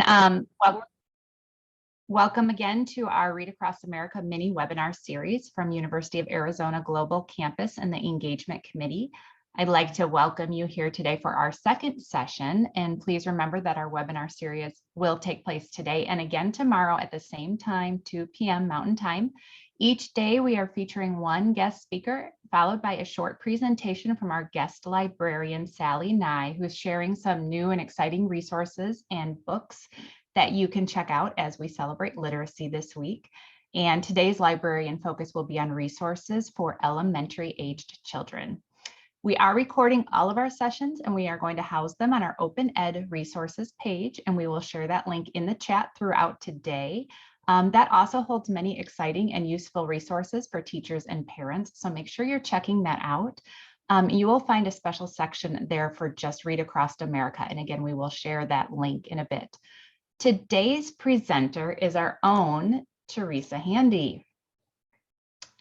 everyone. Welcome again to our Read Across America mini webinar series from University of Arizona Global Campus and the Engagement Committee. I'd like to welcome you here today for our second session. And please remember that our webinar series will take place today and again tomorrow at the same time, 2 p.m. Mountain Time. Each day we are featuring one guest speaker, followed by a short presentation from our guest librarian, Sally Nye, who is sharing some new and exciting resources and books that you can check out as we celebrate literacy this week. And today's librarian focus will be on resources for elementary aged children. We are recording all of our sessions and we are going to house them on our Open Ed resources page, and we will share that link in the chat throughout today. That also holds many exciting and useful resources for teachers and parents, so make sure you're checking that out. You will find a special section there for just Read Across America, and again, we will share that link in a bit. Today's presenter is our own Teresa Handy.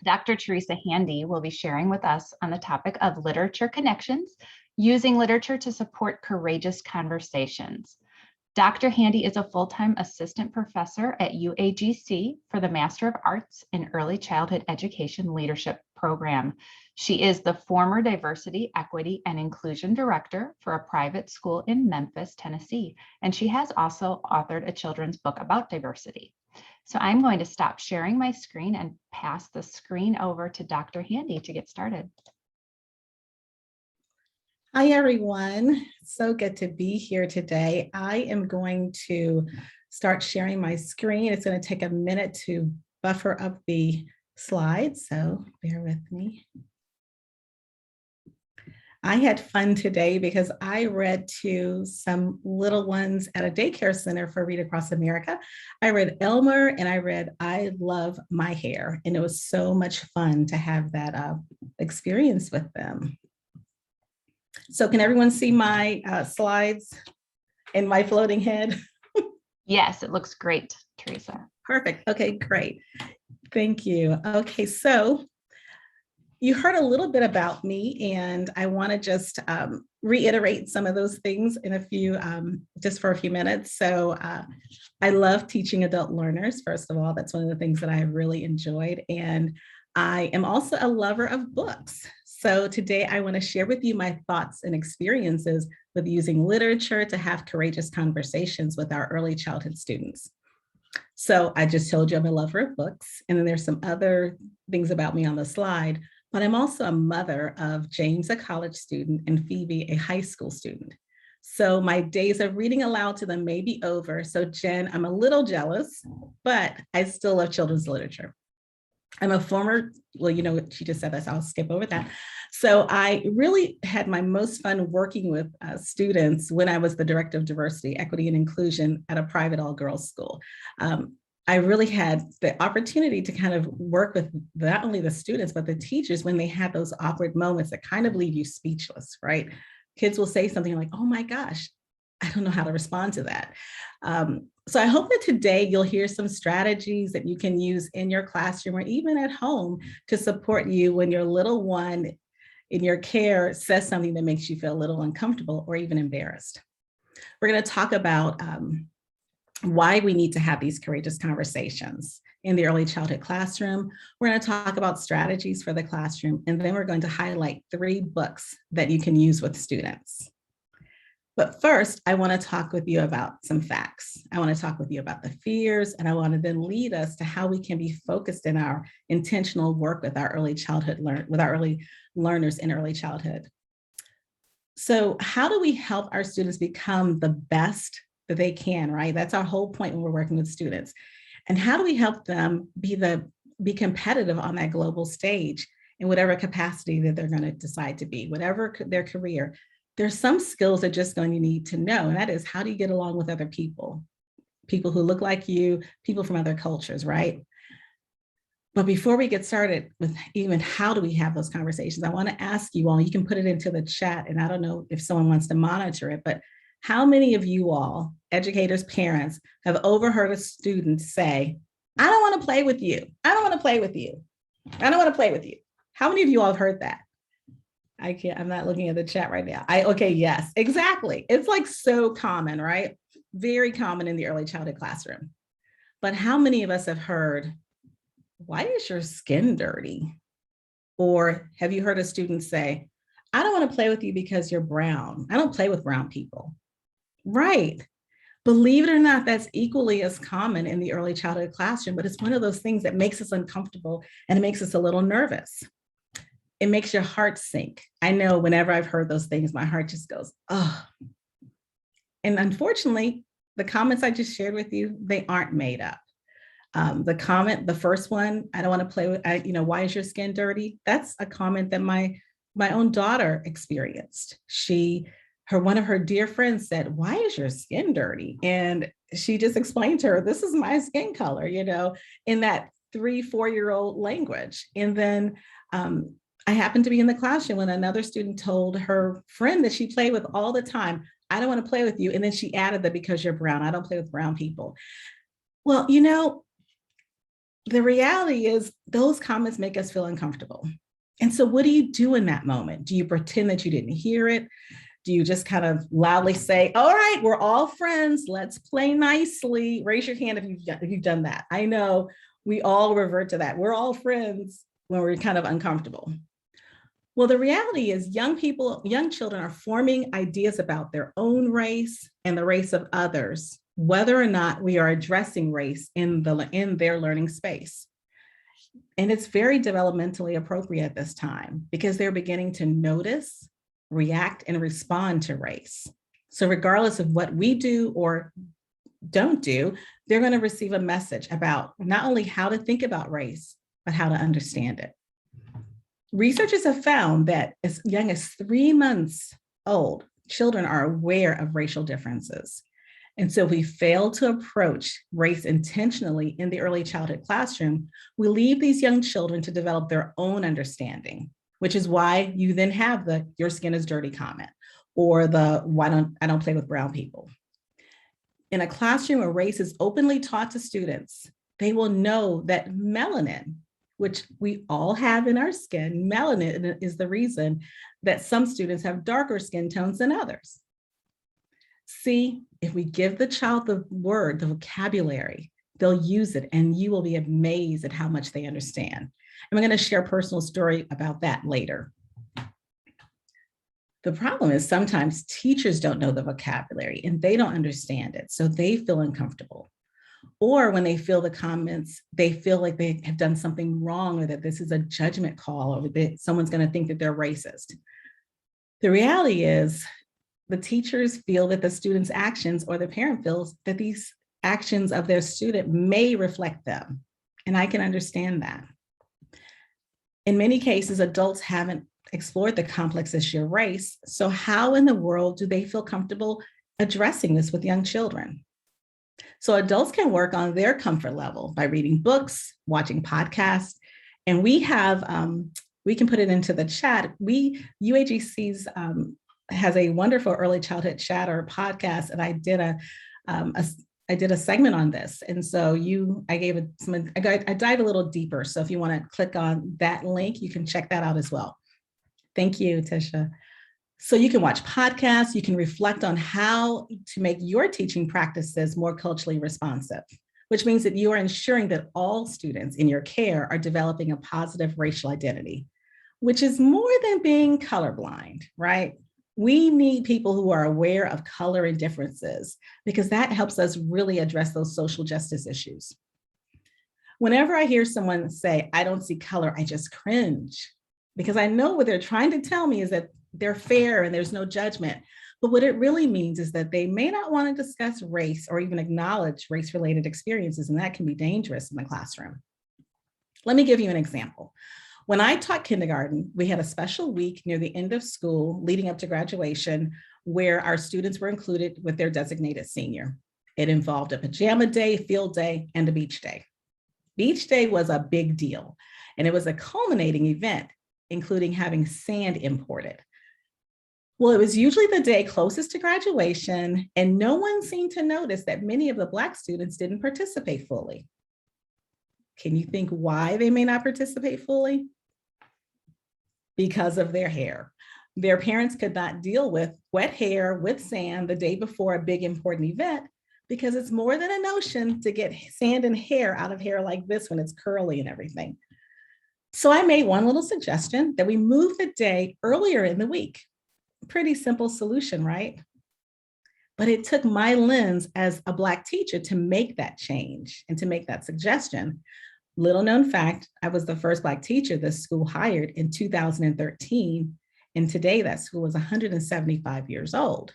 Dr. Teresa Handy will be sharing with us on the topic of literature connections, using literature to support courageous conversations. Dr. Handy is a full-time assistant professor at UAGC for the Master of Arts in Early Childhood Education Leadership Program. She is the former Diversity, Equity, and Inclusion Director for a private school in Memphis, Tennessee, and she has also authored a children's book about diversity. So I'm going to stop sharing my screen and pass the screen over to Dr. Handy to get started. Hi, everyone. So good to be here today. I am going to start sharing my screen. It's going to take a minute to buffer up the slides, so bear with me. I had fun today because I read to some little ones at a daycare center for Read Across America. I read Elmer and I read I Love My Hair, and it was so much fun to have that experience with them. So can everyone see my slides and my floating head? Yes, it looks great, Teresa. Perfect. Okay, great. Thank you. Okay, so you heard a little bit about me, and I want to just reiterate some of those things in a few, just for a few minutes. So I love teaching adult learners. First of all, that's one of the things that I have really enjoyed. And I am also a lover of books. So today I want to share with you my thoughts and experiences with using literature to have courageous conversations with our early childhood students. So I just told you I'm a lover of books, and then there's some other things about me on the slide, but I'm also a mother of James, a college student, and Phoebe, a high school student. So my days of reading aloud to them may be over. So Jen, I'm a little jealous, but I still love children's literature. I'm a former, well, you know, she just said that, so I'll skip over that. So I really had my most fun working with students when I was the director of diversity, equity, and inclusion at a private all-girls school. I really had the opportunity to kind of work with not only the students, but the teachers when they had those awkward moments that kind of leave you speechless, right? Kids will say something like, oh my gosh, I don't know how to respond to that. So I hope that today you'll hear some strategies that you can use in your classroom or even at home to support you when your little one in your care says something that makes you feel a little uncomfortable or even embarrassed. We're going to talk about why we need to have these courageous conversations in the early childhood classroom. We're going to talk about strategies for the classroom, and then we're going to highlight 3 books that you can use with students. But first, I want to talk with you about some facts. I want to talk with you about the fears, and I want to then lead us to how we can be focused in our intentional work with our early childhood early learners in early childhood. So how do we help our students become the best that they can, right? That's our whole point when we're working with students. And how do we help them be competitive on that global stage in whatever capacity that they're going to decide to be, whatever their career? There's some skills they're just going to need to know, and that is, how do you get along with other people? People who look like you, people from other cultures, right? But before we get started with even how do we have those conversations, I want to ask you all, you can put it into the chat, and I don't know if someone wants to monitor it, but how many of you all, educators, parents, have overheard a student say, I don't want to play with you. I don't want to play with you. I don't want to play with you. How many of you all have heard that? I'm not looking at the chat right now. Okay, yes, exactly. It's like so common, right? very common in the early childhood classroom. But how many of us have heard, "Why is your skin dirty?" Or have you heard a student say, "I don't want to play with you because you're brown. I don't play with brown people." Right. Believe it or not, that's equally as common in the early childhood classroom, but it's one of those things that makes us uncomfortable and it makes us a little nervous. It makes your heart sink. I know whenever I've heard those things, my heart just goes, oh. And unfortunately, the comments I just shared with you, they aren't made up. The first one, "I don't want to play with, why is your skin dirty?" That's a comment that my own daughter experienced. One of her dear friends said, "Why is your skin dirty?" And she just explained to her, "This is my skin color," in that 3-4-year-old language. And then I happened to be in the classroom when another student told her friend that she played with all the time, "I don't want to play with you." And then she added that, "Because you're brown, I don't play with brown people." Well, the reality is those comments make us feel uncomfortable. And so what do you do in that moment? Do you pretend that you didn't hear it? Do you just kind of loudly say, "All right, we're all friends, let's play nicely"? Raise your hand if you've done that. I know we all revert to that. We're all friends when we're kind of uncomfortable. Well, the reality is young children are forming ideas about their own race and the race of others, whether or not we are addressing race in their learning space. And it's very developmentally appropriate at this time because they're beginning to notice, react, and respond to race. So regardless of what we do or don't do, they're going to receive a message about not only how to think about race, but how to understand it. Researchers have found that as young as 3 months old, children are aware of racial differences. And so if we fail to approach race intentionally in the early childhood classroom, we leave these young children to develop their own understanding, which is why you then have the "your skin is dirty" comment, or the I don't play with brown people. In a classroom where race is openly taught to students, they will know that melanin, which we all have in our skin, melanin is the reason that some students have darker skin tones than others. See, if we give the child the word, the vocabulary, they'll use it, and you will be amazed at how much they understand. And I'm going to share a personal story about that later. The problem is sometimes teachers don't know the vocabulary and they don't understand it, so they feel uncomfortable. Or when they feel the comments, they feel like they have done something wrong, or that this is a judgment call, or that someone's going to think that they're racist. The reality is the teachers feel that the student's actions, or the parent feels that these actions of their student may reflect them. And I can understand that. In many cases, adults haven't explored the complex issue of race. So how in the world do they feel comfortable addressing this with young children? So adults can work on their comfort level by reading books, watching podcasts, and we can put it into the chat. UAGC's has a wonderful early childhood chatter podcast, and I did a segment on this. And so I dive a little deeper. So if you want to click on that link, you can check that out as well. Thank you, Tisha. So you can watch podcasts, you can reflect on how to make your teaching practices more culturally responsive, which means that you are ensuring that all students in your care are developing a positive racial identity, which is more than being colorblind, right? We need people who are aware of color and differences, because that helps us really address those social justice issues. Whenever I hear someone say, "I don't see color," I just cringe, because I know what they're trying to tell me is that they're fair and there's no judgment. But what it really means is that they may not want to discuss race or even acknowledge race-related experiences, and that can be dangerous in the classroom. Let me give you an example. When I taught kindergarten, we had a special week near the end of school leading up to graduation where our students were included with their designated senior. It involved a pajama day, field day, and a beach day. Beach day was a big deal, and it was a culminating event, including having sand imported. Well, it was usually the day closest to graduation, and no one seemed to notice that many of the Black students didn't participate fully. Can you think why they may not participate fully? Because of their hair. Their parents could not deal with wet hair with sand the day before a big important event, because it's more than a notion to get sand and hair out of hair like this when it's curly and everything. So I made one little suggestion that we move the day earlier in the week. Pretty simple solution, right? But it took my lens as a Black teacher to make that change and to make that suggestion. Little known fact, I was the first Black teacher this school hired in 2013. And today that school is 175 years old.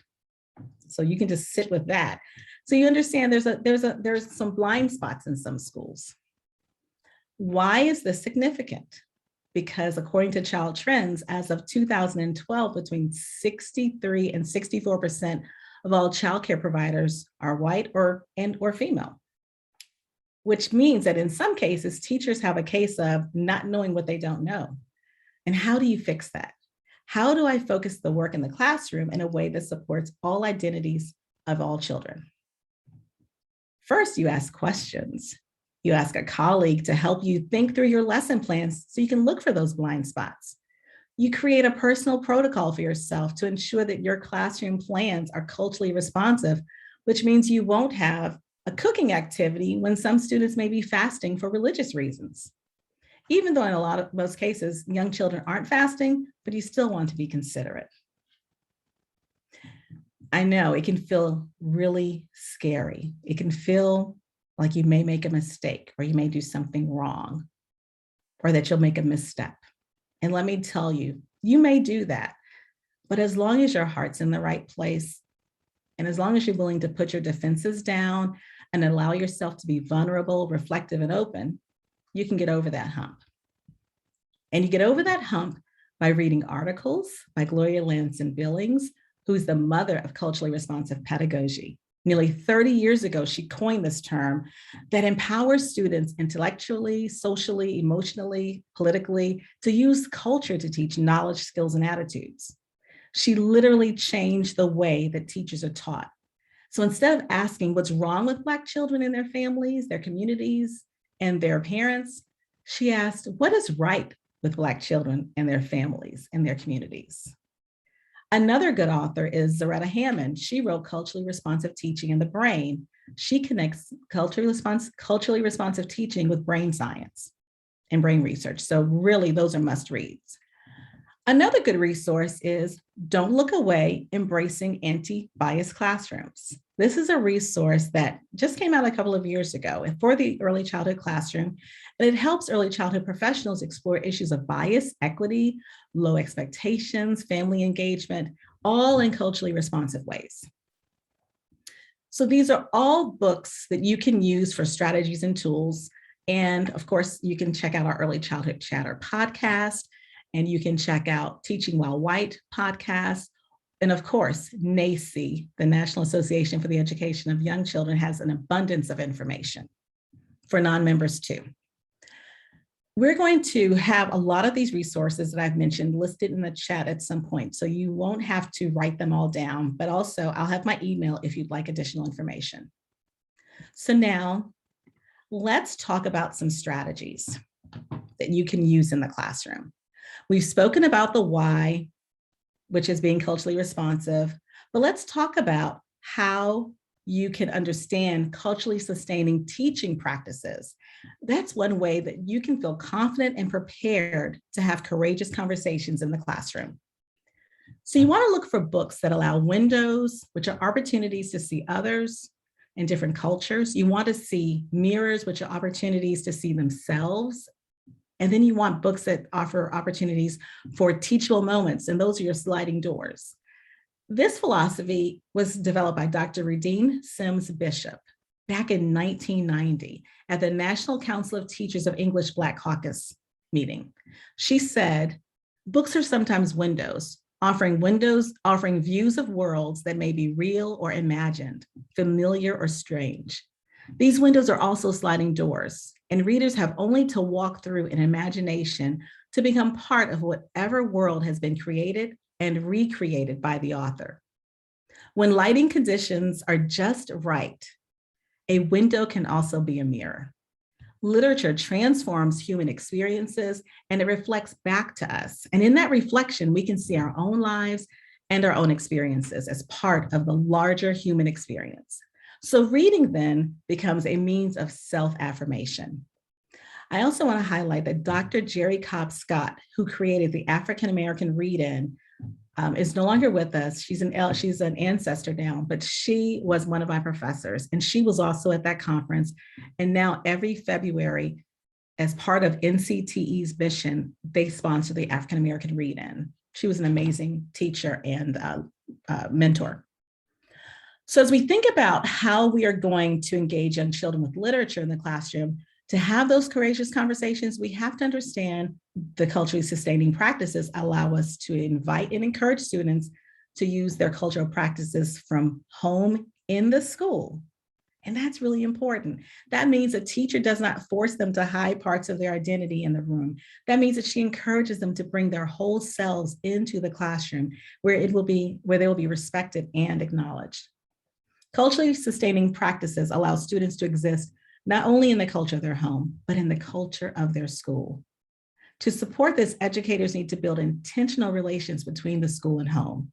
So you can just sit with that. So you understand there's some blind spots in some schools. Why is this significant? Because according to Child Trends, as of 2012, between 63 and 64% of all childcare providers are white or female, which means that in some cases, teachers have a case of not knowing what they don't know. And how do you fix that? How do I focus the work in the classroom in a way that supports all identities of all children? First, you ask questions. You ask a colleague to help you think through your lesson plans so you can look for those blind spots. You create a personal protocol for yourself to ensure that your classroom plans are culturally responsive, which means you won't have a cooking activity when some students may be fasting for religious reasons. Even though in most cases, young children aren't fasting, but you still want to be considerate. I know it can feel really scary. It can feel like you may make a mistake or you may do something wrong or that you'll make a misstep. And let me tell you, you may do that, but as long as your heart's in the right place and as long as you're willing to put your defenses down and allow yourself to be vulnerable, reflective, and open, you can get over that hump. And you get over that hump by reading articles by Gloria Ladson-Billings, who's the mother of culturally responsive pedagogy. Nearly 30 years ago, she coined this term that empowers students intellectually, socially, emotionally, politically, to use culture to teach knowledge, skills, and attitudes. She literally changed the way that teachers are taught. So instead of asking what's wrong with Black children and their families, their communities, and their parents, she asked, what is right with Black children and their families and their communities? Another good author is Zaretta Hammond. She wrote Culturally Responsive Teaching in the Brain. She connects culturally responsive teaching with brain science and brain research. So really, those are must reads. Another good resource is Don't Look Away, Embracing Anti-Bias Classrooms. This is a resource that just came out a couple of years ago for the early childhood classroom, and it helps early childhood professionals explore issues of bias, equity, low expectations, family engagement, all in culturally responsive ways. So these are all books that you can use for strategies and tools. And of course, you can check out our Early Childhood Chatter podcast, and you can check out Teaching While White podcast. And of course, NACCE, the National Association for the Education of Young Children, has an abundance of information for non-members too. We're going to have a lot of these resources that I've mentioned listed in the chat at some point, so you won't have to write them all down, but also I'll have my email if you'd like additional information. So now let's talk about some strategies that you can use in the classroom. We've spoken about the why, which is being culturally responsive, but let's talk about how you can understand culturally sustaining teaching practices. That's one way that you can feel confident and prepared to have courageous conversations in the classroom. So you want to look for books that allow windows, which are opportunities to see others in different cultures. You want to see mirrors, which are opportunities to see themselves. And then you want books that offer opportunities for teachable moments, and those are your sliding doors. This philosophy was developed by Dr. Rudine Sims Bishop back in 1990 at the National Council of Teachers of English Black Caucus meeting. She said, books are sometimes windows, offering views of worlds that may be real or imagined, familiar or strange. These windows are also sliding doors, and readers have only to walk through an imagination to become part of whatever world has been created and recreated by the author. When lighting conditions are just right, a window can also be a mirror. Literature transforms human experiences and it reflects back to us. And in that reflection, we can see our own lives and our own experiences as part of the larger human experience. So reading then becomes a means of self-affirmation. I also want to highlight that Dr. Jerry Cobb Scott, who created the African American Read-In, is no longer with us. She's an ancestor now, but she was one of my professors, and she was also at that conference. And now every February, as part of NCTE's mission, they sponsor the African American Read-In. She was an amazing teacher and mentor. So as we think about how we are going to engage young children with literature in the classroom, to have those courageous conversations, we have to understand the culturally sustaining practices allow us to invite and encourage students to use their cultural practices from home in the school. And that's really important. That means a teacher does not force them to hide parts of their identity in the room. That means that she encourages them to bring their whole selves into the classroom where they will be respected and acknowledged. Culturally sustaining practices allow students to exist not only in the culture of their home, but in the culture of their school. To support this, educators need to build intentional relations between the school and home.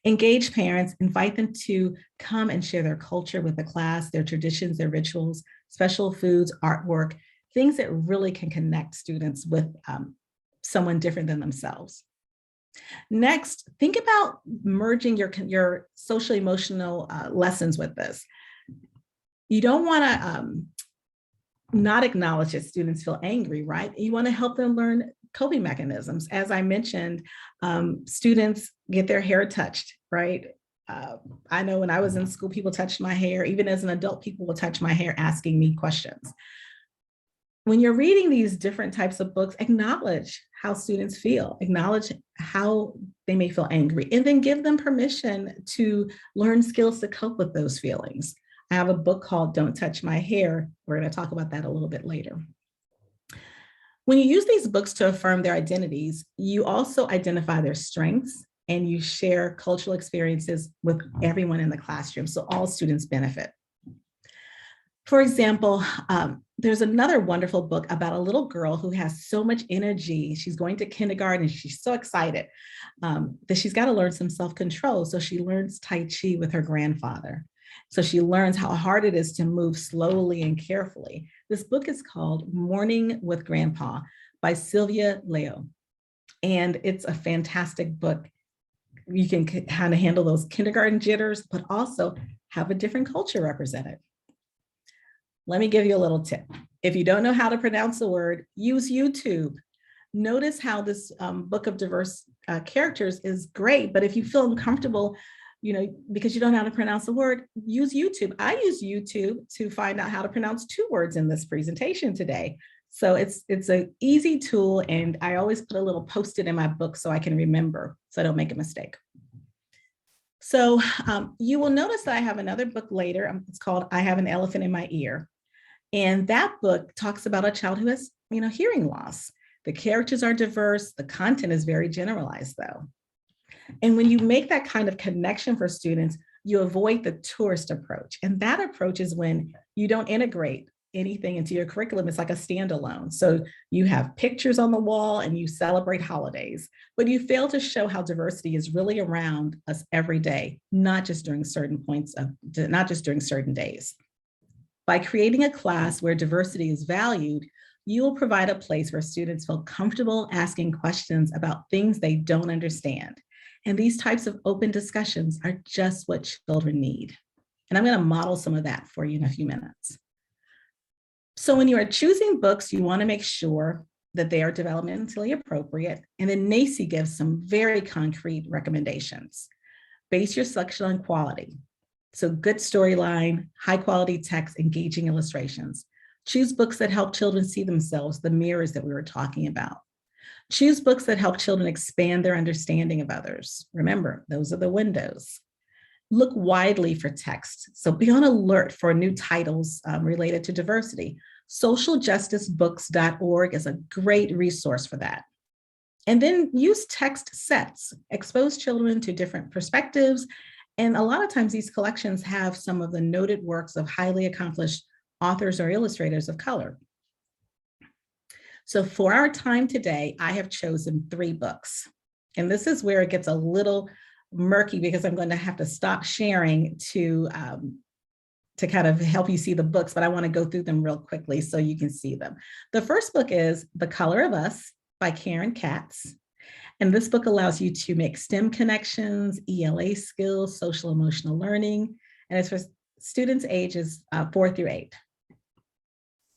Engage parents, invite them to come and share their culture with the class, their traditions, their rituals, special foods, artwork, things that really can connect students with someone different than themselves. Next, think about merging your social emotional lessons with this. You don't want to not acknowledge that students feel angry, right? You want to help them learn coping mechanisms. As I mentioned, students get their hair touched, right? I know when I was in school, people touched my hair. Even as an adult, people will touch my hair asking me questions. When you're reading these different types of books, acknowledge how students feel, acknowledge how they may feel angry, and then give them permission to learn skills to cope with those feelings. I have a book called Don't Touch My Hair. We're going to talk about that a little bit later. When you use these books to affirm their identities, you also identify their strengths and you share cultural experiences with everyone in the classroom, so all students benefit. For example, there's another wonderful book about a little girl who has so much energy. She's going to kindergarten and she's so excited that she's got to learn some self-control. So she learns Tai Chi with her grandfather. So she learns how hard it is to move slowly and carefully. This book is called Morning with Grandpa by Sylvia Leo. And it's a fantastic book. You can kind of handle those kindergarten jitters, but also have a different culture represented. Let me give you a little tip. If you don't know how to pronounce a word, use YouTube. Notice how this book of diverse characters is great, but if you feel uncomfortable, because you don't know how to pronounce a word, use YouTube. I use YouTube to find out how to pronounce 2 words in this presentation today. So it's an easy tool, and I always put a little post-it in my book so I can remember, so I don't make a mistake. So you will notice that I have another book later. It's called I Have an Elephant in My Ear. And that book talks about a child who has, hearing loss. The characters are diverse. The content is very generalized, though. And when you make that kind of connection for students, you avoid the tourist approach. And that approach is when you don't integrate anything into your curriculum. It's like a standalone. So you have pictures on the wall and you celebrate holidays, but you fail to show how diversity is really around us every day, not just during certain days. By creating a class where diversity is valued, you will provide a place where students feel comfortable asking questions about things they don't understand. And these types of open discussions are just what children need. And I'm going to model some of that for you in a few minutes. So when you are choosing books, you want to make sure that they are developmentally appropriate. And then NACCE gives some very concrete recommendations. Base your selection on quality. So good storyline, high quality text, engaging illustrations. Choose books that help children see themselves, the mirrors that we were talking about. Choose books that help children expand their understanding of others. Remember, those are the windows. Look widely for text. So be on alert for new titles related to diversity. Socialjusticebooks.org is a great resource for that. And then use text sets. Expose children to different perspectives. And a lot of times these collections have some of the noted works of highly accomplished authors or illustrators of color. So for our time today, I have chosen 3 books. And this is where it gets a little murky because I'm going to have to stop sharing to to kind of help you see the books, but I want to go through them real quickly so you can see them. The first book is The Color of Us by Katz. And this book allows you to make STEM connections, ELA skills, social emotional learning, and it's for students ages 4 through 8.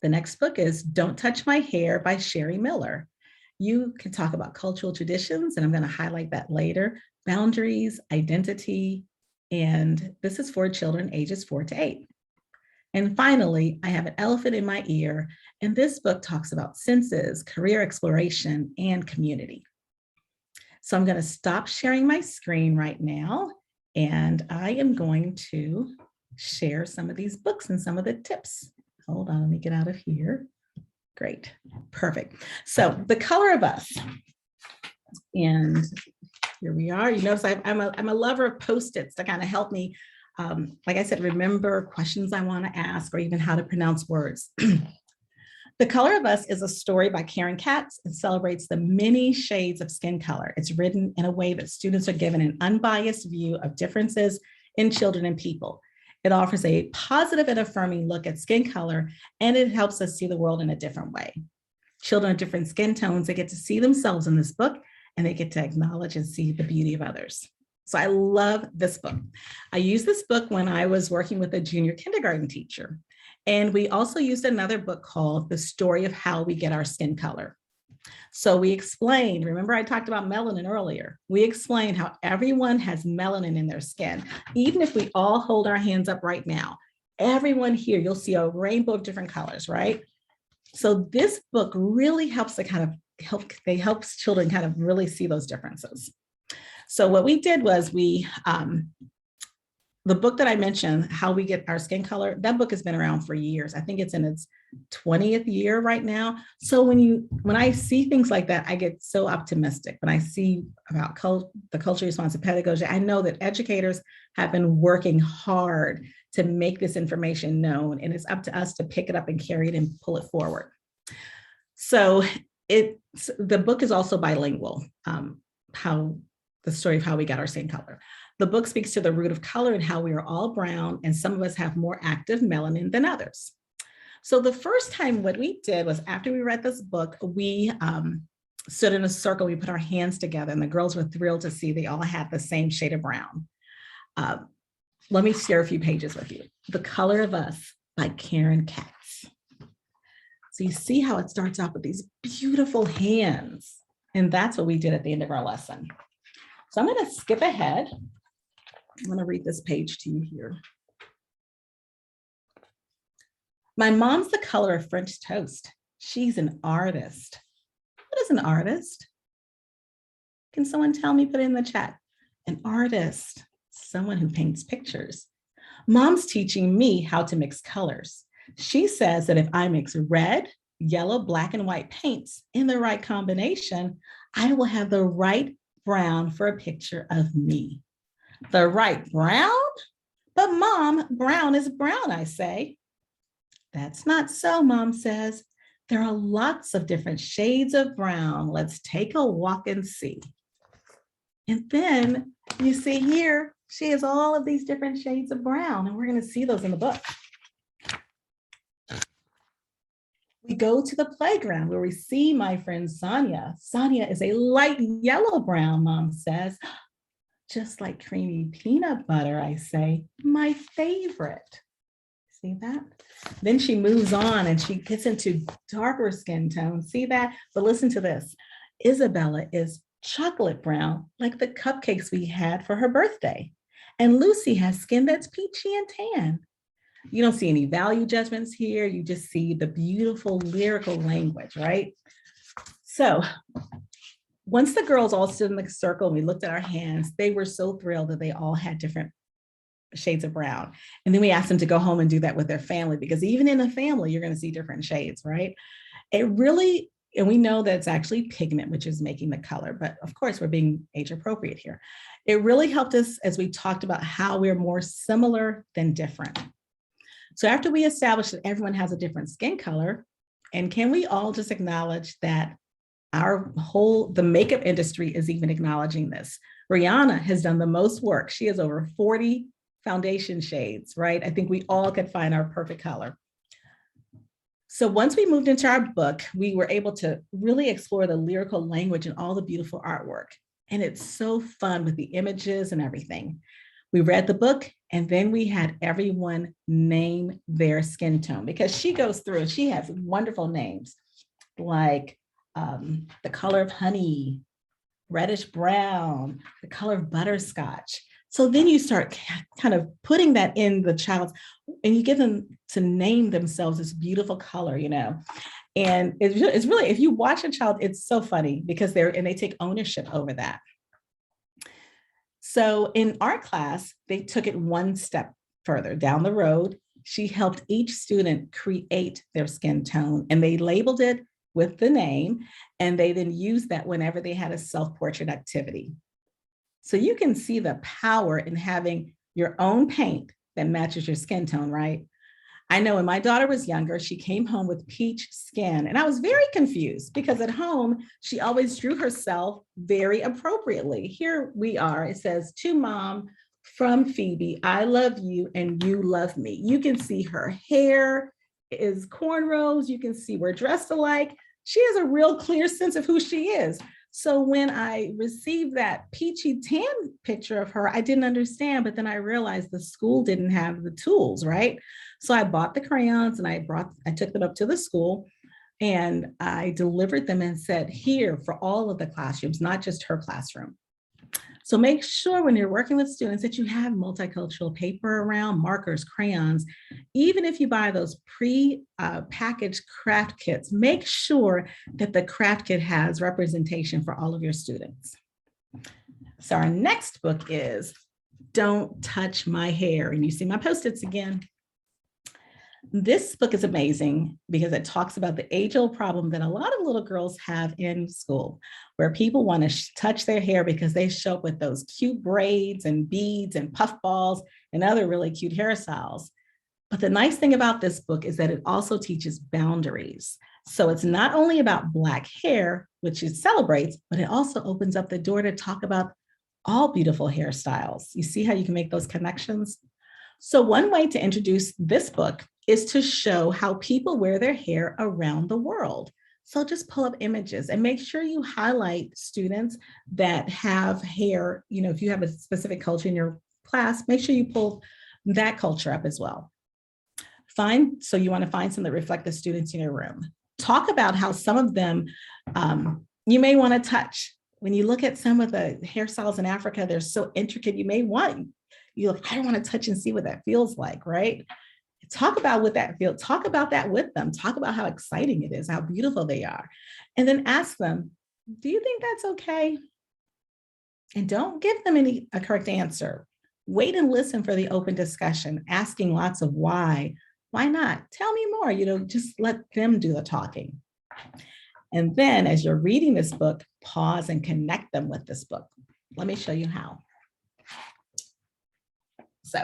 The next book is Don't Touch My Hair by Sherry Miller. You can talk about cultural traditions, and I'm going to highlight that later, boundaries, identity, and this is for children ages 4 to 8. And finally, I have An Elephant in My Ear, and this book talks about senses, career exploration, and community. So I'm going to stop sharing my screen right now, and I am going to share some of these books and some of the tips. Hold on, let me get out of here. Great, perfect. So The Color of Us, and here we are. You notice I'm a lover of Post-its to kind of help me, like I said, remember questions I want to ask or even how to pronounce words. The Color of Us is a story by Katz and celebrates the many shades of skin color. It's written in a way that students are given an unbiased view of differences in children and people. It offers a positive and affirming look at skin color, and it helps us see the world in a different way. Children of different skin tones, they get to see themselves in this book, and they get to acknowledge and see the beauty of others. So I love this book. I used this book when I was working with a junior kindergarten teacher. And we also used another book called The Story of How We Get Our Skin Color. So we explained, remember I talked about melanin earlier. We explained how everyone has melanin in their skin. Even if we all hold our hands up right now, everyone here, you'll see a rainbow of different colors, right? So this book really helps to kind of helps children kind of really see those differences. So what we did was the book that I mentioned, How We Get Our Skin Color, that book has been around for years. I think it's in its 20th year right now. So when I see things like that, I get so optimistic. When I see about the culturally responsive pedagogy, I know that educators have been working hard to make this information known, and it's up to us to pick it up and carry it and pull it forward. So the book is also bilingual, the story of how we got our skin color. The book speaks to the root of color and how we are all brown, and some of us have more active melanin than others. So the first time what we did was after we read this book, we stood in a circle, we put our hands together, and the girls were thrilled to see they all had the same shade of brown. Let me share a few pages with you. The Color of Us by Katz. So you see how it starts off with these beautiful hands, and that's what we did at the end of our lesson. So I'm going to skip ahead. I'm going to read this page to you here. My mom's the color of French toast. She's an artist. What is an artist? Can someone tell me? Put it in the chat. An artist, someone who paints pictures. Mom's teaching me how to mix colors. She says that if I mix red, yellow, black, and white paints in the right combination, I will have the right brown for a picture of me. The right brown? But Mom, brown is brown, I say. That's not so, Mom says. There are lots of different shades of brown. Let's take a walk and see. And then you see here, she has all of these different shades of brown, and we're going to see those in the book. We go to the playground where we see my friend Sonia. Sonia is a light yellow brown, Mom says. Just like creamy peanut butter, I say, my favorite. See that? Then she moves on and she gets into darker skin tones. See that? But listen to this. Isabella is chocolate brown, like the cupcakes we had for her birthday. And Lucy has skin that's peachy and tan. You don't see any value judgments here. You just see the beautiful lyrical language, right? So once the girls all stood in the circle and we looked at our hands, they were so thrilled that they all had different shades of brown. And then we asked them to go home and do that with their family, because even in a family, you're going to see different shades, right? It really, and we know that it's actually pigment, which is making the color, but of course we're being age appropriate here. It really helped us as we talked about how we're more similar than different. So after we established that everyone has a different skin color, and can we all just acknowledge that the makeup industry is even acknowledging this. Rihanna has done the most work. She has over 40 foundation shades, right? I think we all could find our perfect color. So once we moved into our book, we were able to really explore the lyrical language and all the beautiful artwork. And it's so fun with the images and everything. We read the book and then we had everyone name their skin tone because she goes through and she has wonderful names like the color of honey, reddish brown, the color of butterscotch. So then you start kind of putting that in the child's, and you give them to name themselves this beautiful color, you know. And it's really, if you watch a child, it's so funny because they take ownership over that. So in our class, they took it one step further down the road. She helped each student create their skin tone and they labeled it with the name, and they then used that whenever they had a self-portrait activity. So you can see the power in having your own paint that matches your skin tone, right? I know when my daughter was younger, she came home with peach skin, and I was very confused because at home, she always drew herself very appropriately. Here we are, it says, to mom from Phoebe, I love you and you love me. You can see her hair is cornrows. You can see we're dressed alike. She has a real clear sense of who she is. So when I received that peachy tan picture of her, I didn't understand, but then I realized the school didn't have the tools, right? So I bought the crayons and I took them up to the school and I delivered them and said, here for all of the classrooms, not just her classroom. So make sure when you're working with students that you have multicultural paper around, markers, crayons. Even if you buy those pre-packaged craft kits, make sure that the craft kit has representation for all of your students. So our next book is Don't Touch My Hair. And you see my Post-its again. This book is amazing because it talks about the age-old problem that a lot of little girls have in school, where people want to touch their hair because they show up with those cute braids and beads and puffballs and other really cute hairstyles. But the nice thing about this book is that it also teaches boundaries. So it's not only about Black hair, which it celebrates, but it also opens up the door to talk about all beautiful hairstyles. You see how you can make those connections? So one way to introduce this book is to show how people wear their hair around the world. So just pull up images and make sure you highlight students that have hair. You know, if you have a specific culture in your class, make sure you pull that culture up as well. So you want to find some that reflect the students in your room. Talk about how some of them you may want to touch. When you look at some of the hairstyles in Africa, they're so intricate, I want to touch and see what that feels like, right? Talk about what that feels. Talk about that with them. Talk about how exciting it is, how beautiful they are. And then ask them, do you think that's okay? And don't give them a correct answer. Wait and listen for the open discussion, asking lots of why not? Tell me more, just let them do the talking. And then as you're reading this book, pause and connect them with this book. Let me show you how. So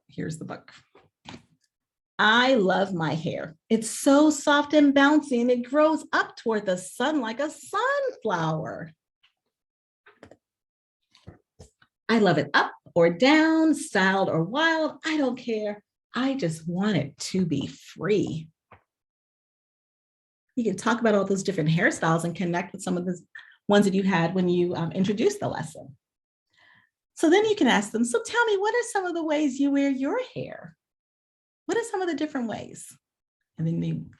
here's the book. I love my hair. It's so soft and bouncy and it grows up toward the sun like a sunflower. I love it up or down, styled or wild. I don't care. I just want it to be free. You can talk about all those different hairstyles and connect with some of the ones that you had when you introduced the lesson. So then you can ask them, so tell me, what are some of the ways you wear your hair? What are some of the different ways? And then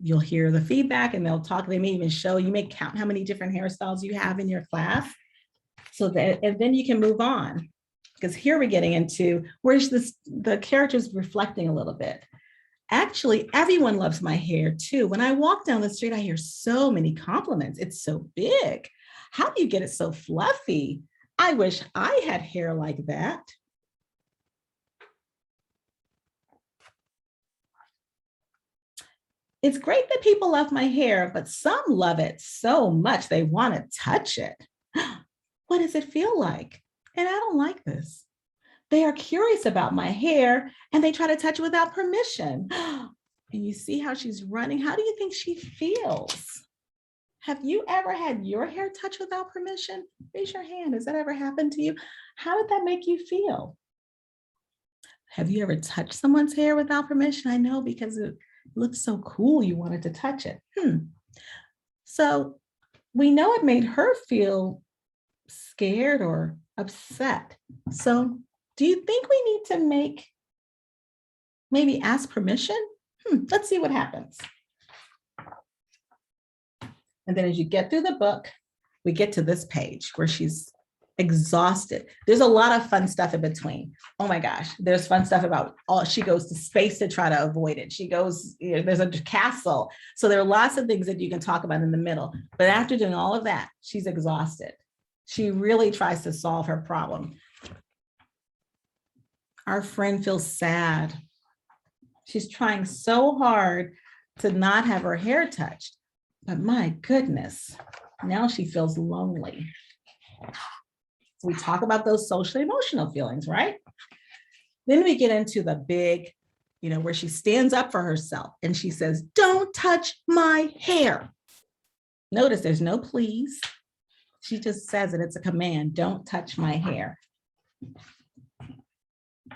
you'll hear the feedback and they'll talk. They may even show, you may count how many different hairstyles you have in your class. And then you can move on. Because here we're getting into where's the characters reflecting a little bit. Actually, everyone loves my hair too. When I walk down the street, I hear so many compliments. It's so big. How do you get it so fluffy? I wish I had hair like that. It's great that people love my hair, but some love it so much they want to touch it. What does it feel like? And I don't like this. They are curious about my hair and they try to touch it without permission. And you see how she's running. How do you think she feels? Have you ever had your hair touched without permission? Raise your hand. Has that ever happened to you? How did that make you feel? Have you ever touched someone's hair without permission? I know, because it looks so cool, you wanted to touch it. So we know it made her feel scared or upset. So do you think we need to maybe ask permission? Let's see what happens. And then as you get through the book, we get to this page where she's exhausted. There's a lot of fun stuff in between. Oh my gosh, there's fun stuff about she goes to space to try to avoid it. She goes, there's a castle. So there are lots of things that you can talk about in the middle. But after doing all of that, she's exhausted. She really tries to solve her problem. Our friend feels sad. She's trying so hard to not have her hair touched, but my goodness, now she feels lonely. So we talk about those social emotional feelings, right? Then we get into the big, where she stands up for herself and she says, "Don't touch my hair." Notice there's no please. She just says it, it's a command, "Don't touch my hair."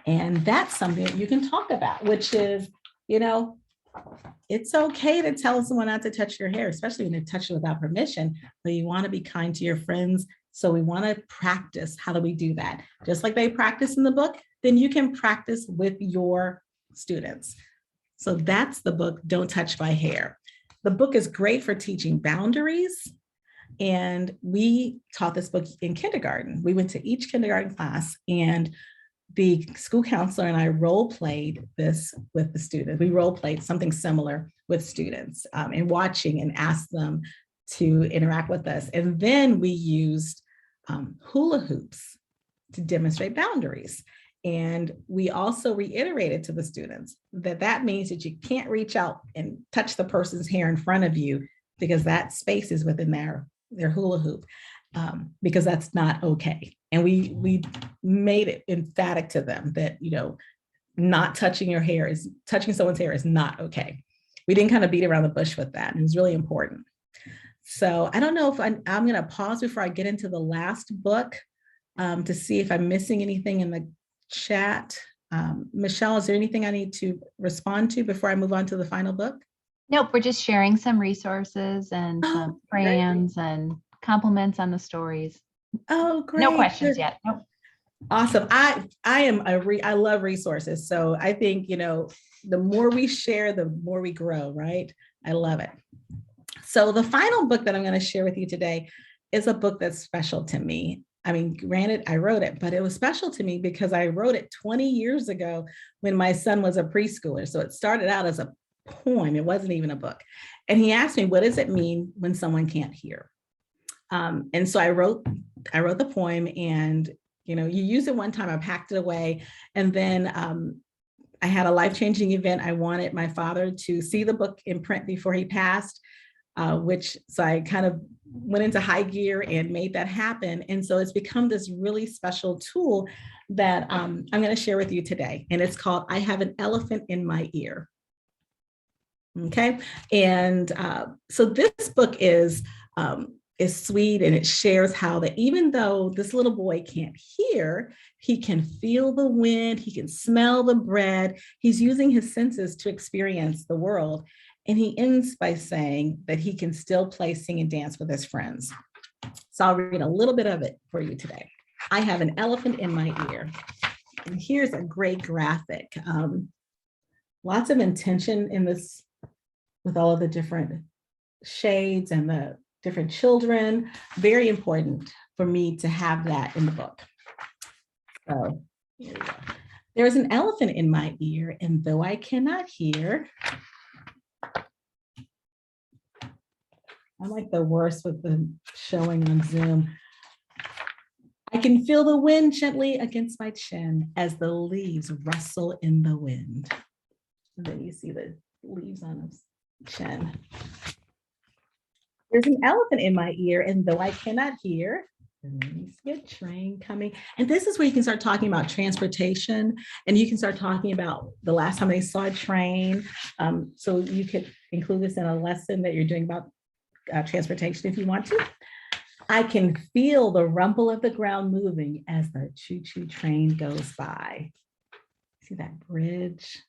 And that's something that you can talk about, which is, it's okay to tell someone not to touch your hair, especially when they touch it without permission, but you want to be kind to your friends. So we want to practice. How do we do that? Just like they practice in the book, then you can practice with your students. So that's the book, Don't Touch My Hair. The book is great for teaching boundaries. And we taught this book in kindergarten. We went to each kindergarten class, and the school counselor and I role played this with the students. We role played something similar with students and watching and asked them to interact with us. And then we used hula hoops to demonstrate boundaries. And we also reiterated to the students that means that you can't reach out and touch the person's hair in front of you, because that space is within their hula hoop, because that's not okay. And we made it emphatic to them that, not touching someone's hair is not okay. We didn't kind of beat around the bush with that. It was really important. So I don't know if I'm going to pause before I get into the last book to see if I'm missing anything in the chat. Michelle, is there anything I need to respond to before I move on to the final book? Nope, we're just sharing some resources and some brands and compliments on the stories. Oh, great. No questions yet. Nope. Awesome. I love resources. So I think, the more we share, the more we grow, right? I love it. So the final book that I'm going to share with you today is a book that's special to me. I mean, granted, I wrote it, but it was special to me because I wrote it 20 years ago when my son was a preschooler. So it started out as a poem. It wasn't even a book. And he asked me, what does it mean when someone can't hear? And so I wrote the poem, and, you use it one time, I packed it away. And then I had a life-changing event. I wanted my father to see the book in print before he passed, so I kind of went into high gear and made that happen. And so it's become this really special tool that I'm going to share with you today. And it's called, I Have an Elephant in My Ear. Okay. And so this book is sweet, and it shares how that even though this little boy can't hear, he can feel the wind, he can smell the bread, he's using his senses to experience the world. And he ends by saying that he can still play, sing, and dance with his friends. So I'll read a little bit of it for you today. I have an elephant in my ear. And here's a great graphic. Lots of intention in this, with all of the different shades and the different children. Very important for me to have that in the book. So here we go. There's an elephant in my ear, and though I cannot hear, I'm like the worst with the showing on Zoom. I can feel the wind gently against my chin as the leaves rustle in the wind. And then you see the leaves on his chin. There's an elephant in my ear, and though I cannot hear, and then you see a train coming. And this is where you can start talking about transportation, and you can start talking about the last time they saw a train. So you could include this in a lesson that you're doing about transportation if you want to. I can feel the rumble of the ground moving as the choo-choo train goes by. See that bridge?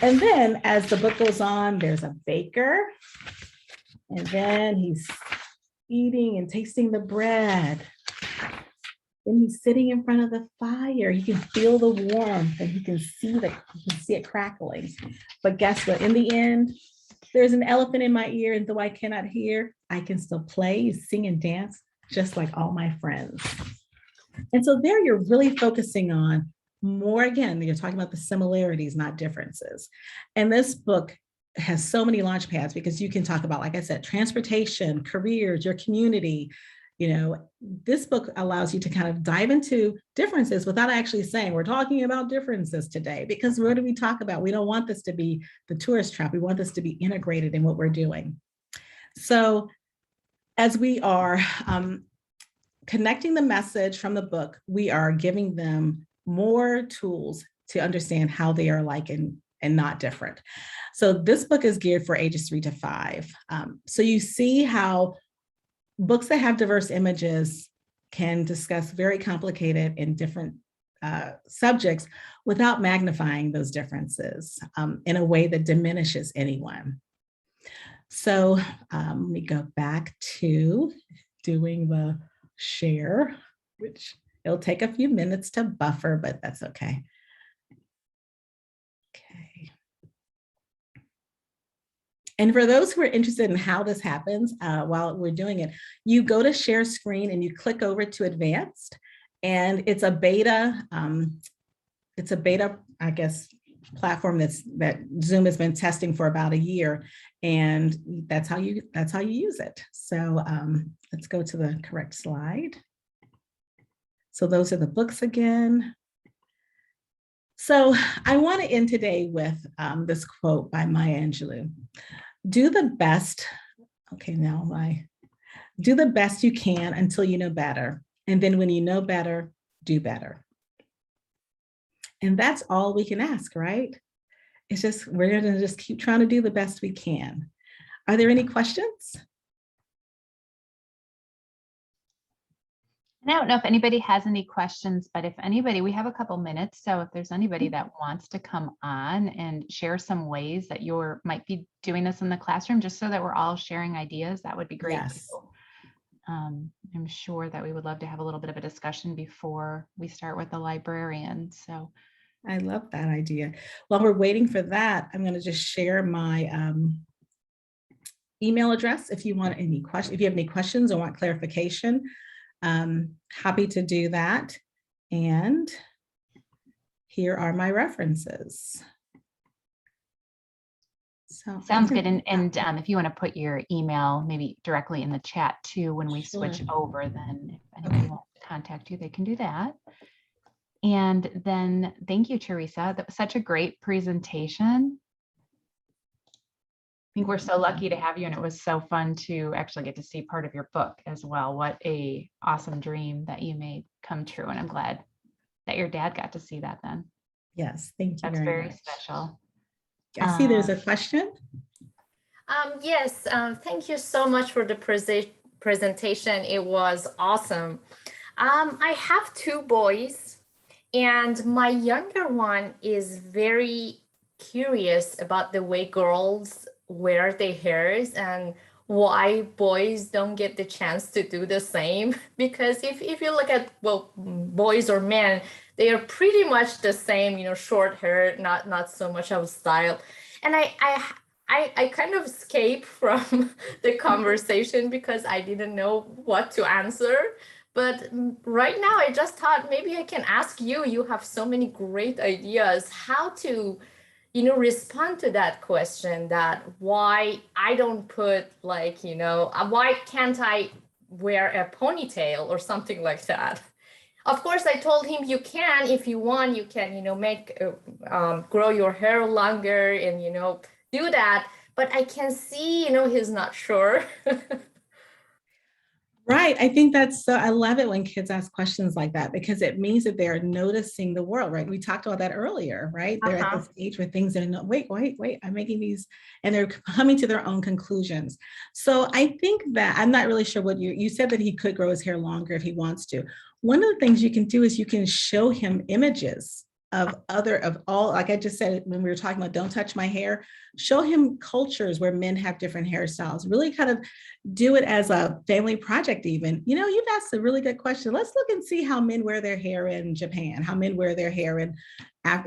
And then as the book goes on, there's a baker. And then he's eating and tasting the bread. Then he's sitting in front of the fire. He can feel the warmth and he can see it crackling. But guess what? In the end, there's an elephant in my ear, and though I cannot hear, I can still play, sing, and dance just like all my friends. And so there you're really focusing on more, again, you're talking about the similarities, not differences. And this book has so many launch pads because you can talk about, like I said, transportation, careers, your community. This book allows you to kind of dive into differences without actually saying we're talking about differences today, because what do we talk about? We don't want this to be the tourist trap. We want this to be integrated in what we're doing. So as we are connecting the message from the book, we are giving them more tools to understand how they are alike and not different. So this book is geared for ages 3 to 5. So you see how books that have diverse images can discuss very complicated and different subjects without magnifying those differences in a way that diminishes anyone. So let me go back to doing the share, which it'll take a few minutes to buffer, but that's okay. Okay. And for those who are interested in how this happens while we're doing it, you go to share screen and you click over to advanced, and it's a beta, I guess, platform that Zoom has been testing for about a year, and that's how you use it. So let's go to the correct slide. So those are the books again. So I want to end today with this quote by Maya Angelou. Do the best you can until you know better. And then when you know better, do better. And that's all we can ask, right? It's just, we're going to just keep trying to do the best we can. Are there any questions? I don't know if anybody has any questions, but if anybody, we have a couple minutes. So if there's anybody that wants to come on and share some ways that you might be doing this in the classroom, just so that we're all sharing ideas, that would be great. Yes. I'm sure that we would love to have a little bit of a discussion before we start with the librarian. So I love that idea. While we're waiting for that, I'm going to just share my email address if you want any questions, if you have any questions or want clarification. Happy to do that. And here are my references. So sounds good. And if you want to put your email maybe directly in the chat too, when we switch over, then if anybody wants to contact you, they can do that. And then thank you, Teresa. That was such a great presentation. I think we're so lucky to have you, and it was so fun to actually get to see part of your book as well. What a awesome dream that you made come true, and I'm glad that your dad got to see that then. Yes, thank you. That's very special. I see there's a question. Yes, thank you so much for the presentation. It was awesome. I have 2 boys, and my younger one is very curious about the way girls wear their hairs and why boys don't get the chance to do the same. Because if you look at, well, boys or men, they are pretty much the same, short hair, not so much of a style. And I kind of escaped from the conversation because I didn't know what to answer. But right now I just thought maybe I can ask you. You have so many great ideas how to respond to that question, that why I don't put why can't I wear a ponytail or something like that. Of course, I told him you can, if you want, you can, make, grow your hair longer and, do that. But I can see, he's not sure. Right. I think that's so, I love it when kids ask questions like that, because it means that they're noticing the world, right? We talked about that earlier, right? They're at this age where things are, wait, I'm making these, and they're coming to their own conclusions. So I think that, I'm not really sure what you said that he could grow his hair longer if he wants to. One of the things you can do is you can show him images of all, like I just said, when we were talking about don't touch my hair, show him cultures where men have different hairstyles, really kind of do it as a family project even. You've asked a really good question. Let's look and see how men wear their hair in Japan, how men wear their hair in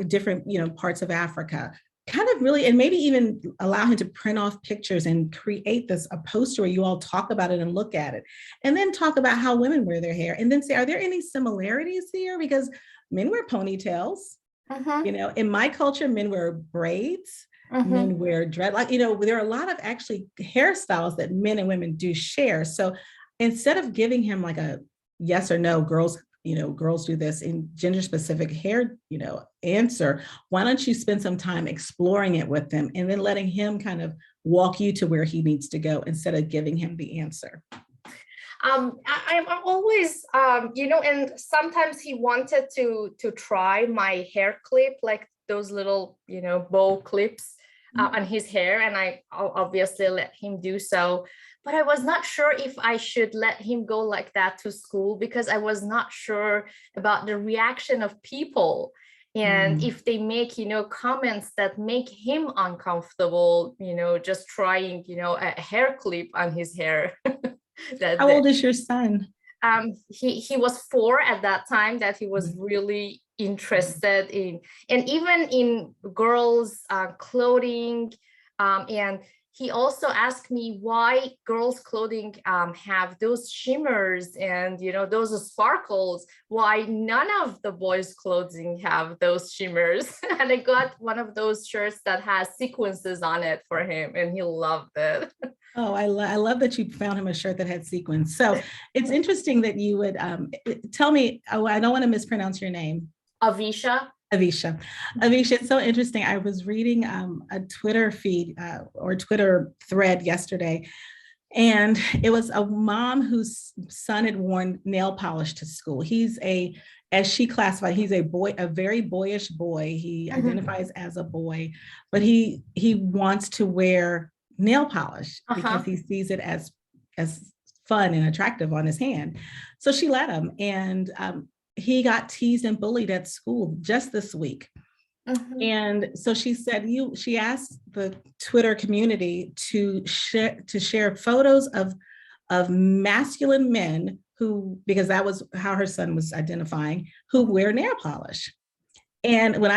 different, parts of Africa. Kind of really, and maybe even allow him to print off pictures and create a poster where you all talk about it and look at it. And then talk about how women wear their hair and then say, are there any similarities here? Because men wear ponytails. In my culture, men wear braids, men wear dreadlock. There are a lot of actually hairstyles that men and women do share. So instead of giving him like a yes or no, girls do this in gender specific hair, answer, why don't you spend some time exploring it with them and then letting him kind of walk you to where he needs to go instead of giving him the answer. I'm always, and sometimes he wanted to try my hair clip, like those little, bow clips on his hair. And I obviously let him do so. But I was not sure if I should let him go like that to school because I was not sure about the reaction of people. And if they make, comments that make him uncomfortable, just trying, a hair clip on his hair. How old is your son? He was 4 at that time, that he was really interested in, and even in girls' clothing. And he also asked me why girls' clothing have those shimmers and, those sparkles, why none of the boys' clothing have those shimmers. And I got one of those shirts that has sequences on it for him, and he loved it. Oh, I love that you found him a shirt that had sequins. So it's interesting that you would tell me, I don't want to mispronounce your name. Avisha, it's so interesting. I was reading a Twitter feed or Twitter thread yesterday, and it was a mom whose son had worn nail polish to school. He's as she classified, he's a boy, a very boyish boy. He identifies as a boy, but he wants to wear nail polish because he sees it as fun and attractive on his hand. So she let him, and he got teased and bullied at school just this week. And so she said, she asked the Twitter community to share photos of masculine men who, because that was how her son was identifying, who wear nail polish. And when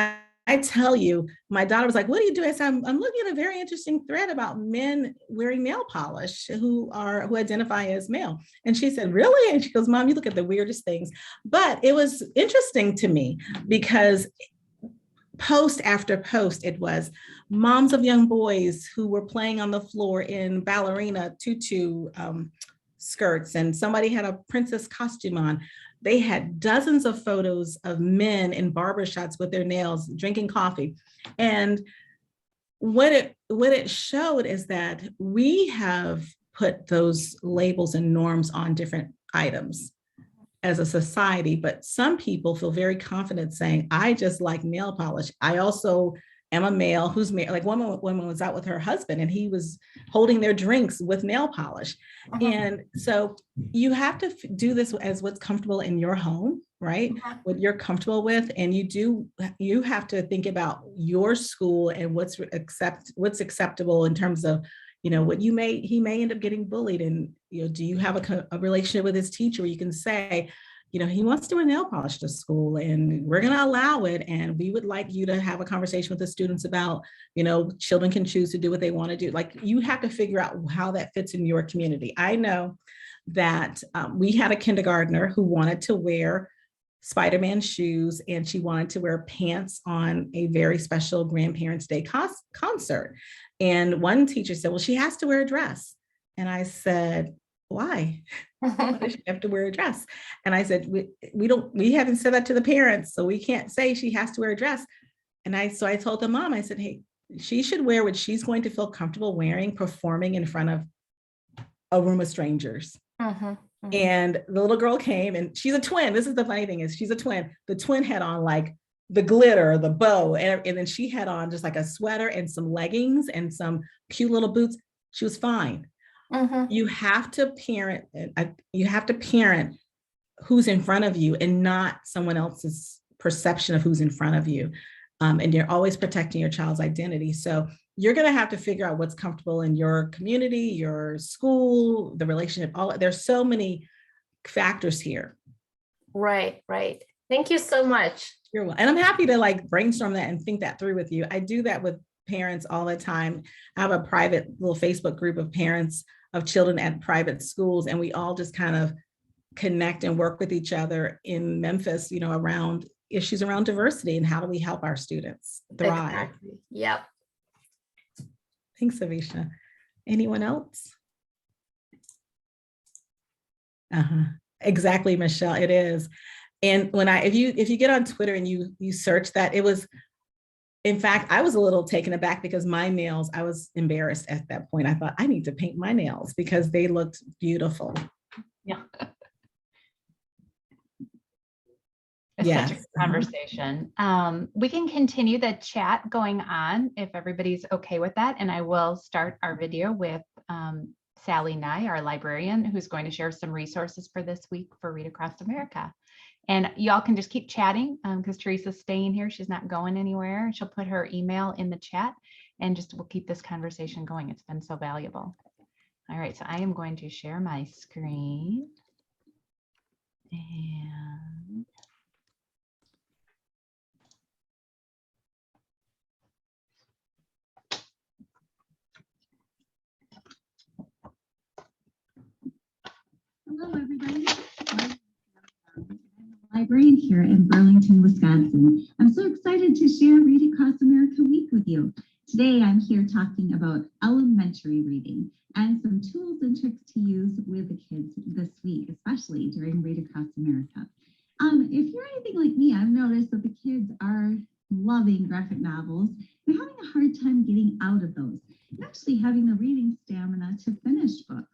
I tell you, my daughter was like, what do you do? I said, I'm looking at a very interesting thread about men wearing nail polish who identify as male. And she said, really? And she goes, Mom, you look at the weirdest things. But it was interesting to me because post after post, it was moms of young boys who were playing on the floor in ballerina tutu skirts, and somebody had a princess costume on. They had dozens of photos of men in barbershops with their nails, drinking coffee. And what it showed is that we have put those labels and norms on different items as a society, but some people feel very confident saying, I just like nail polish. I also am a male who's married. Like one woman was out with her husband and he was holding their drinks with nail polish. And so you have to do this as what's comfortable in your home, right? What you're comfortable with. And you have to think about your school and what's acceptable in terms of, what he may end up getting bullied. And, do you have a relationship with his teacher where you can say, he wants to wear nail polish to school and we're going to allow it. And we would like you to have a conversation with the students about, children can choose to do what they want to do. Like, you have to figure out how that fits in your community. I know that we had a kindergartner who wanted to wear Spider-Man shoes and she wanted to wear pants on a very special Grandparents' Day concert. And one teacher said, well, she has to wear a dress. And I said, why? Why does she have to wear a dress? And I said, we haven't said that to the parents, so we can't say she has to wear a dress. And so I told the mom, I said, hey, she should wear what she's going to feel comfortable wearing, performing in front of a room of strangers. And the little girl came, and she's a twin. This is the funny thing, is she's a twin. The twin had on like the glitter, the bow, and then she had on just like a sweater and some leggings and some cute little boots. She was fine. You have to parent who's in front of you and not someone else's perception of who's in front of you. And you're always protecting your child's identity. So you're going to have to figure out what's comfortable in your community, your school, the relationship, there's so many factors here. Right. Thank you so much. You're welcome. And I'm happy to like brainstorm that and think that through with you. I do that with parents all the time. I have a private little Facebook group of parents of children at private schools, and we all just kind of connect and work with each other in Memphis, around issues around diversity and how do we help our students thrive. Exactly. Yep. Thanks, Avisha. Anyone else? Exactly, Michelle, it is. And if you get on Twitter and you search that, it was, in fact, I was a little taken aback because my nails, I was embarrassed at that point. I thought I need to paint my nails because they looked beautiful. Yeah. It's such a good conversation. We can continue the chat going on if everybody's okay with that. And I will start our video with Sally Nye, our librarian, who's going to share some resources for this week for Read Across America. And y'all can just keep chatting because Teresa's staying here. She's not going anywhere. She'll put her email in the chat and we'll keep this conversation going. It's been so valuable. All right, so I am going to share my screen. And hello, everybody. I'm a librarian here in Burlington, Wisconsin. I'm so excited to share Read Across America Week with you. Today, I'm here talking about elementary reading and some tools and tricks to use with the kids this week, especially during Read Across America. If you're anything like me, I've noticed that the kids are loving graphic novels. They're having a hard time getting out of those and actually having the reading stamina to finish books.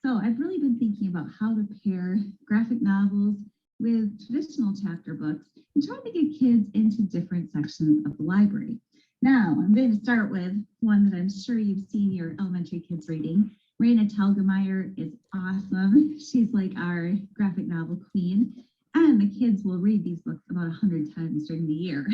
So I've really been thinking about how to pair graphic novels with traditional chapter books and trying to get kids into different sections of the library. Now, I'm going to start with one that I'm sure you've seen your elementary kids reading. Rayna Telgemeier is awesome. She's like our graphic novel queen. And the kids will read these books about 100 times during the year.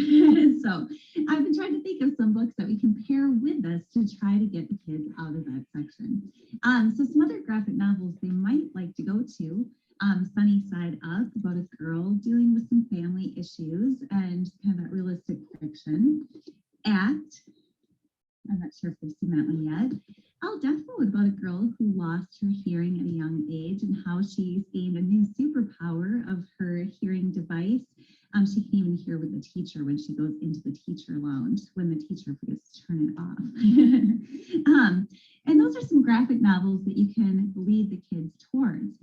So I've been trying to think of some books that we can pair with this to try to get the kids out of that section. So some other graphic novels they might like to go to. Sunny Side Up, about a girl dealing with some family issues and kind of that realistic fiction. Act, I'm not sure if they've seen that one yet. Al Defo, about a girl who lost her hearing at a young age and how she's gained a new superpower of her hearing device. She can even hear with the teacher when she goes into the teacher lounge when the teacher forgets to turn it off. And those are some graphic novels that you can lead the kids towards.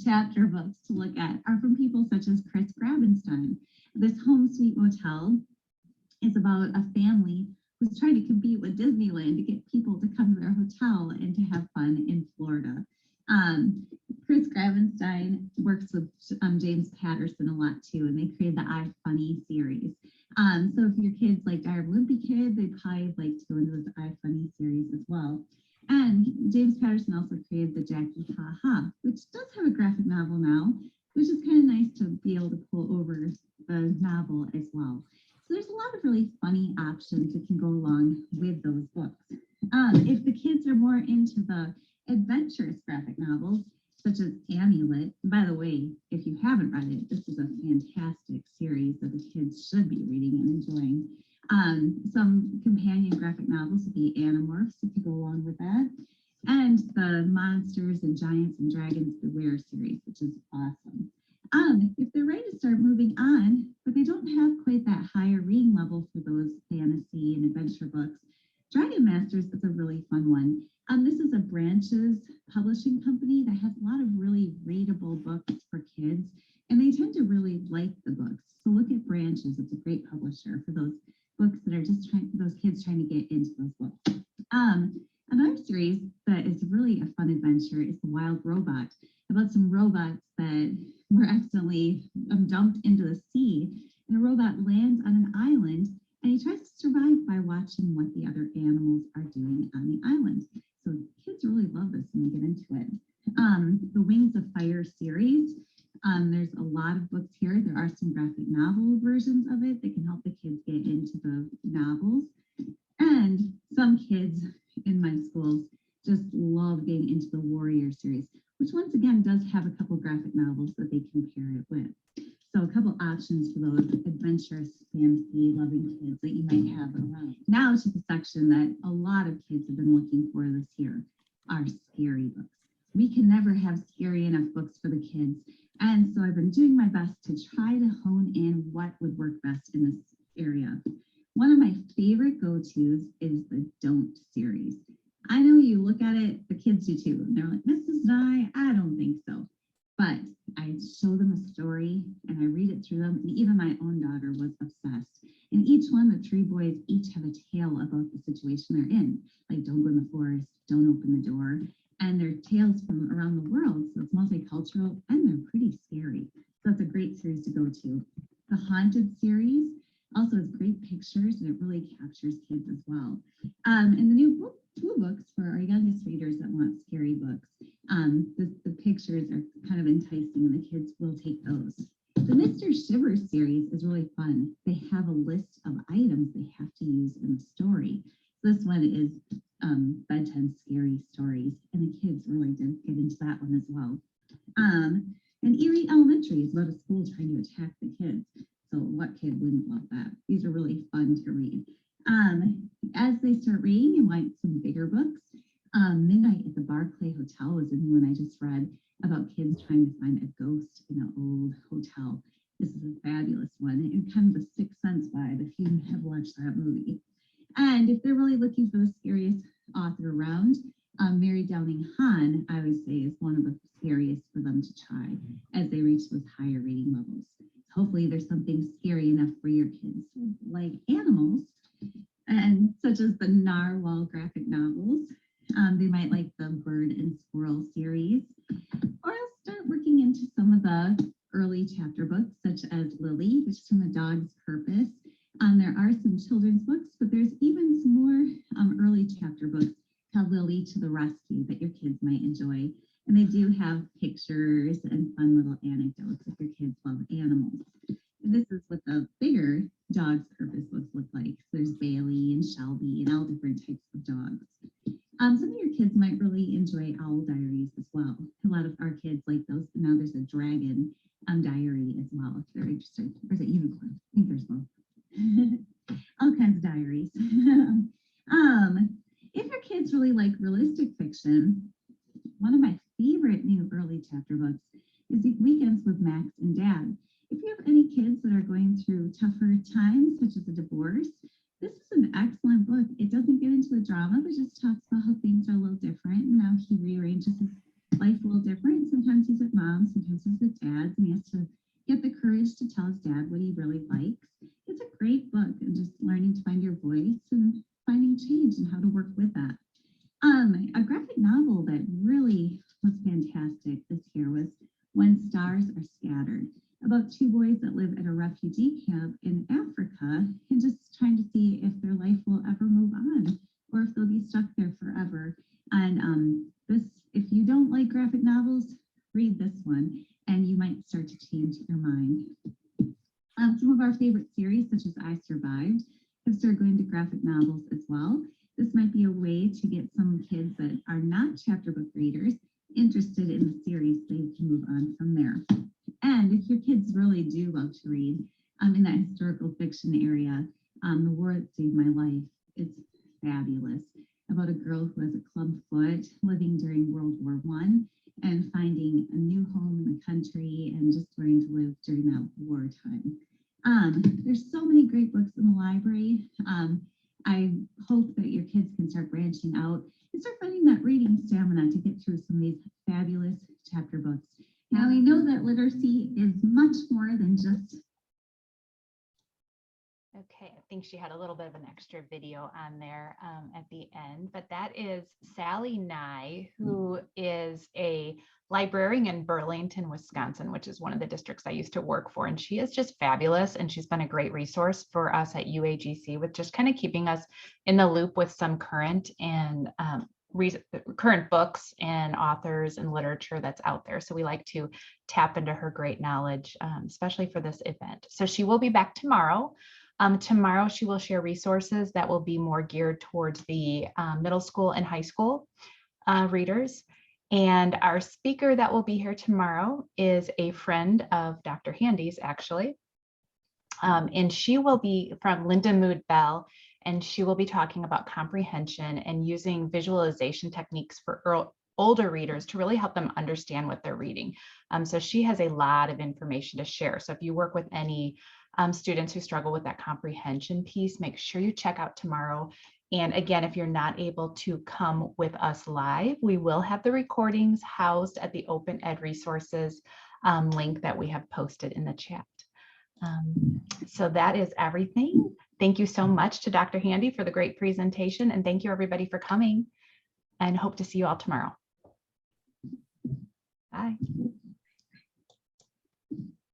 Chapter books to look at are from people such as Chris Grabenstein. This Home Sweet Motel is about a family who's trying to compete with Disneyland to get people to come to their hotel and to have fun in Florida. Chris Grabenstein works with James Patterson a lot too, and they created the iFunny series. So if your kids like Diary of a Wimpy Kid, they probably like to go into this iFunny series as well. And James Patterson also created the Jackie Ha Ha, which does have a graphic novel now, which is kind of nice to be able to pull over the novel as well. So there's a lot of really funny options that can go along with those books. If the kids are more into the adventurous graphic novels, such as Amulet, by the way, if you haven't read it, this is a fantastic series that the kids should be reading and enjoying. Some companion graphic novels would be Animorphs, if you go along with that, and the Monsters and Giants and Dragons Beware series, which is awesome. If they're ready to start moving on, but they don't have quite that higher reading level for those fantasy and adventure books, Dragon Masters is a really fun one. This is a Branches publishing company that has a lot of really readable books for kids, and they tend to really like the books. So look at Branches, it's a great publisher for those books that are just those kids trying to get into those books. Another series that is really a fun adventure is The Wild Robot, about some robots that were accidentally dumped into the sea, and a robot lands on an island, and he tries to survive by watching what the other animals are doing on the island. So kids really love this when they get into it. The Wings of Fire series, There's a lot of books here. There are some graphic novel versions of it that can help the kids get into the novels. And some kids in my schools just love getting into the Warrior series, which once again does have a couple graphic novels that they can pair it with. So a couple options for those adventurous, fantasy loving kids that you might have around. Now to the section that a lot of kids have been looking for this year, are scary books. We can never have scary enough books for the kids. And so I've been doing my best to try to hone in what would work best in this area. One of my favorite go-tos is the Don't series. I know you look at it, the kids do too, and they're like, Mrs. Nye, I don't think so. But I show them a story and I read it through them. And even my own daughter was obsessed. In each one, the three boys each have a tale about the situation they're in. Like, don't go in the forest, don't open the door. And they're tales from around the world. So it's multicultural and they're pretty scary. So it's a great series to go to. The Haunted series also has great pictures and it really captures kids as well. And the new two books for our youngest readers that want scary books. The pictures are kind of enticing and the kids will take those. The Mr. Shivers series is really fun. They have a list of items they have to use in the story. This one is bedtime scary stories, and the kids really did get into that one as well. And Erie Elementary is about a school trying to attack the kids. So what kid wouldn't love that? These are really fun to read. As they start reading, you want some bigger books. Midnight at the Barclay Hotel is a new one I just read about kids trying to find a ghost in an old hotel. This is a fabulous one. And kind of a Sixth Sense vibe if you have watched that movie. And if they're really looking for the scariest author around, Mary Downing Hahn, I would say, is one of the scariest for them to try as they reach those higher reading levels. Hopefully there's something scary enough for your kids, like animals, and such as the Narwhal graphic novels. They might like the Bird and Squirrel series, or I'll start working into some of the early chapter books, such as Lily, which is from A Dog's Purpose. There are some children's books, but there's even some more early chapter books called Lily to the Rescue that your kids might enjoy. And they do have pictures and fun little anecdotes if your kids love animals. And this is what the bigger Dog's Purpose books look like. So there's Bailey and Shelby and all different types of dogs. Some of your kids might really enjoy Owl Diaries as well. A lot of our kids like those. Now there's a dragon diary as well, if they're interested. Or is it unicorn? I think there's both. All kinds of diaries. If your kids really like realistic fiction, one of my favorite new early chapter books is Weekends with Max and Dad. If you have any kids that are going through tougher times, such as a divorce, this is an excellent book. It doesn't get into the drama, but just talks about how things are a little different and how he rearranges his life a little different. Sometimes he's with mom, sometimes he's with dad, and he has to get the courage to tell his dad what he really likes. It's a great book and just learning to find your voice and finding change and how to work with that. A graphic novel that really was fantastic this year was When Stars Are Scattered, about two boys that live at a refugee camp in Africa and just trying to see if their life will ever move on or if they'll be stuck there forever. And this, if you don't like graphic novels, read this one and you might start to change your mind. Some of our favorite series, such as I Survived, have started going to graphic novels as well. This might be a way to get some kids that are not chapter book readers interested in the series. They can move on from there. And if your kids really do love to read, in that historical fiction area, The War That Saved My Life, it's fabulous. About a girl who has a club foot living during World War I and finding a new home in the country and just learning to live during that wartime. There's so many great books in the library. I hope that your kids can start branching out and start finding that reading stamina to get through some of these fabulous chapter books. Now we know that literacy is much more than just. Okay, I think she had a little bit of an extra video on there at the end, but that is Sally Nye, who is a librarian in Burlington, Wisconsin, which is one of the districts I used to work for. And she is just fabulous. And she's been a great resource for us at UAGC with just kind of keeping us in the loop with some current and current books and authors and literature that's out there. So we like to tap into her great knowledge, especially for this event. So she will be back tomorrow. Tomorrow she will share resources that will be more geared towards the middle school and high school readers. And our speaker that will be here tomorrow is a friend of Dr. Handy's, actually. And she will be from Linda Mood Bell, and she will be talking about comprehension and using visualization techniques for older readers to really help them understand what they're reading. So she has a lot of information to share. So if you work with any students who struggle with that comprehension piece, make sure you check out tomorrow. And again, if you're not able to come with us live, we will have the recordings housed at the Open Ed Resources link that we have posted in the chat. So that is everything. Thank you so much to Dr. Handy for the great presentation, and thank you everybody for coming, and hope to see you all tomorrow. Bye.